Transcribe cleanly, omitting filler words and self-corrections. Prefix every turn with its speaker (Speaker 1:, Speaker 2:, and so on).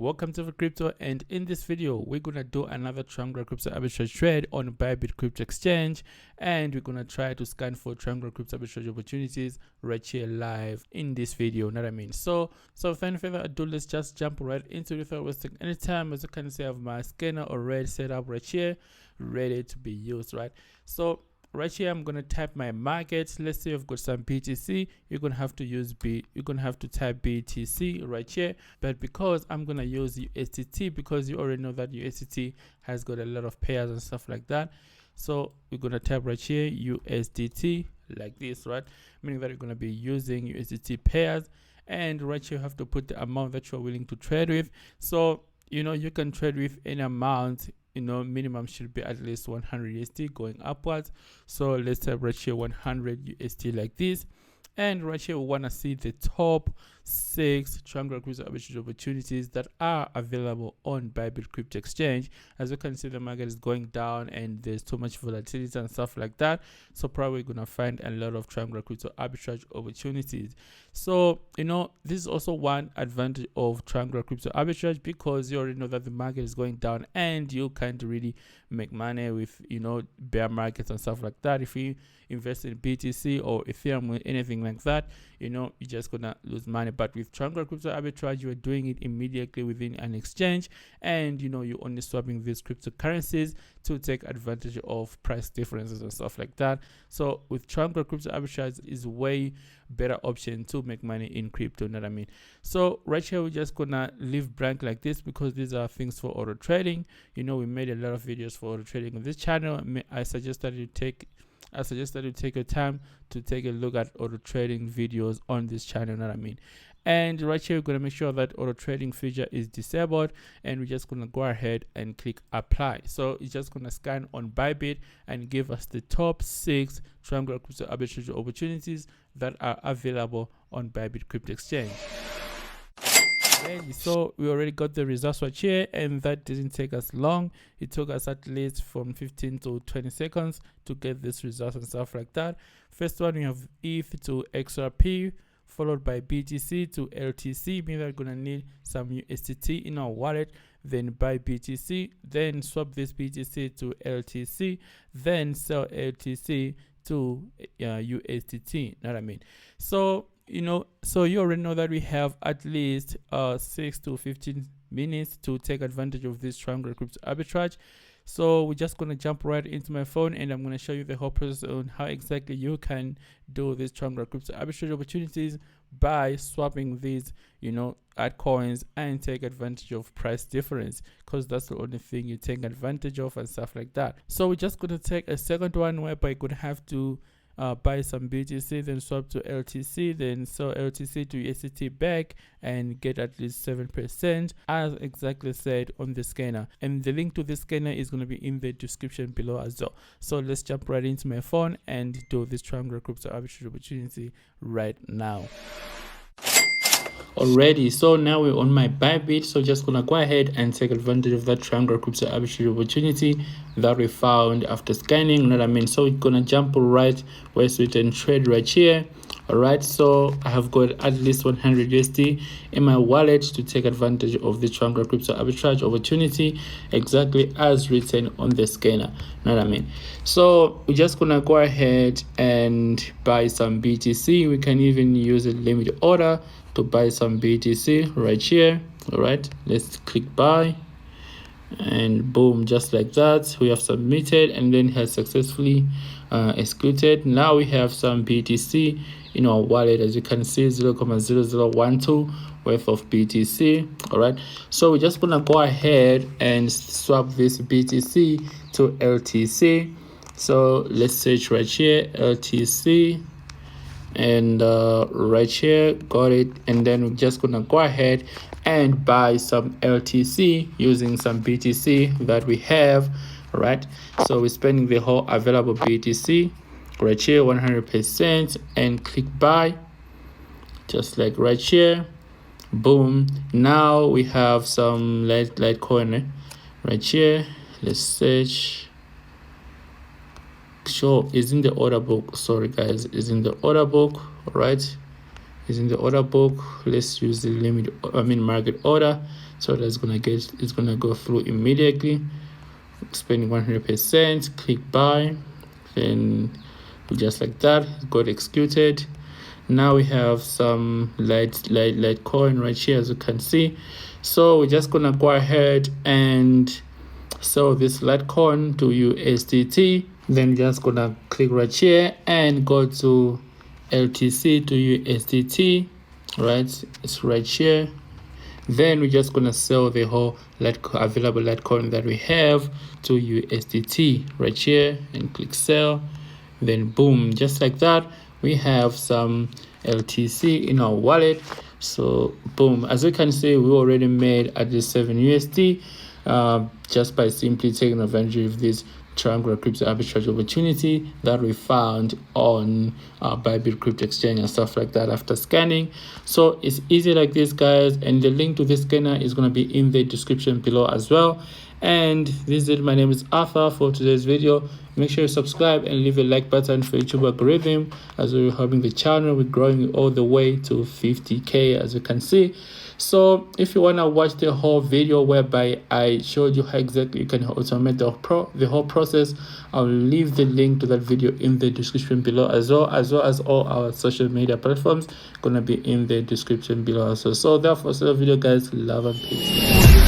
Speaker 1: Welcome to Crypto, and in this video we're gonna do another triangular crypto arbitrage trade on Bybit crypto exchange, and we're gonna try to scan for triangular crypto arbitrage opportunities right here live in this video. Know what I mean? So without any further ado, let's just jump right into it without wasting any time. As you can see, I have my scanner already set up right here, ready to be used. Right, so right here I'm gonna type my market. Let's say I've got some BTC. You're gonna have to type BTC right here, but because I'm gonna use USDT, because you already know that USDT has got a lot of pairs and stuff like that, so we're gonna type right here USDT like this, right? Meaning that you're gonna be using USDT pairs, and right here you have to put the amount that you're willing to trade with. So you can trade with any amount. Minimum should be at least 100 USD going upwards. So let's type right here 100 USD like this, and right here we want to see the top 6 triangular crypto arbitrage opportunities that are available on Bybit crypto exchange. As you can see, the market is going down and there's too much volatility and stuff like that, so probably gonna find a lot of triangular crypto arbitrage opportunities. So this is also one advantage of triangular crypto arbitrage, because you already know that the market is going down and you can't really make money with bear markets and stuff like that. If you invest in BTC or Ethereum or anything like that, you're just gonna lose money. But with triangular crypto arbitrage, you are doing it immediately within an exchange, and you're only swapping these cryptocurrencies to take advantage of price differences and stuff like that. So with triangular crypto arbitrage is way better option to make money in crypto. Know what I mean? So right here we're just gonna leave blank like this, because these are things for auto trading. We made a lot of videos for auto trading on this channel. I suggest that you take your time to take a look at auto trading videos on this channel. Know what I mean? And right here we're going to make sure that auto trading feature is disabled, and we're just going to go ahead and click apply. So it's just going to scan on Bybit and give us the top 6 triangular crypto arbitrage opportunities that are available on Bybit crypto exchange. So we already got the results right here, and that didn't take us long. It took us at least from 15 to 20 seconds to get this results and stuff like that. First one, we have ETH to XRP, followed by BTC to LTC, meaning we're gonna need some USDT in our wallet, then buy BTC, then swap this BTC to LTC, then sell LTC to USDT. Know what I mean? So so you already know that we have at least 6 to 15 minutes to take advantage of this triangular crypto arbitrage. So we're just going to jump right into my phone, and I'm going to show you the whole process on how exactly you can do these triangular crypto arbitrage opportunities by swapping these altcoins and take advantage of price difference, because that's the only thing you take advantage of and stuff like that. So we're just going to take a second one whereby you're going to have to buy some BTC, then swap to LTC, then sell LTC to USDT back and get at least 7%, as exactly said on the scanner. And the link to the scanner is going to be in the description below as well. So let's jump right into my phone and do this triangular crypto arbitrage opportunity right now. Already, so now we're on my Bybit, so just gonna go ahead and take advantage of that triangular crypto arbitrage opportunity that we found after scanning. Know what I mean? So we're gonna jump right where it's written trade right here. All right, so I have got at least 100 USD in my wallet to take advantage of the triangular crypto arbitrage opportunity, exactly as written on the scanner. Know what I mean? So we're just gonna go ahead and buy some BTC. We can even use a limit order to buy some BTC right here. All right, let's click buy, and boom, just like that, we have submitted and then has successfully executed. Now we have some BTC in our wallet. As you can see, 0.0012 worth of BTC. All right, so we're just gonna go ahead and swap this BTC to LTC. So let's search right here LTC, and right here, got it. And then we're just gonna go ahead and buy some LTC using some BTC that we have. All right, so we're spending the whole available BTC right here 100%, and click buy, just like right here. Boom, now we have some Litecoin right here. Let's search. Sure, is in the order book. Sorry guys, is in the order book. All right, is in the order book. Let's use the market order. So that's gonna get, it's gonna go through immediately. Spending 100%, click buy, then just like that, it got executed. Now we have some Litecoin right here, as you can see. So we're just gonna go ahead and sell this Litecoin to USDT. Then just gonna click right here and go to LTC to USDT, right? It's right here. Then we're just gonna sell the whole available Litecoin that we have to USDT right here and click sell. Then boom, just like that, we have some LTC in our wallet. So boom, as you can see, we already made at least 7 USD just by simply taking advantage of this triangular crypto arbitrage opportunity that we found on Bybit crypto exchange and stuff like that after scanning. So it's easy like this, guys, and the link to this scanner is going to be in the description below as well. And this is it. My name is Arthur for today's video. Make sure you subscribe and leave a like button for YouTube algorithm, as we're helping the channel. We're growing all the way to 50k, as you can see. So if you want to watch the whole video whereby I showed you how exactly you can automate the whole process, I'll leave the link to that video in the description below, as well as all our social media platforms gonna be in the description below also. So therefore, the video, guys, love and peace.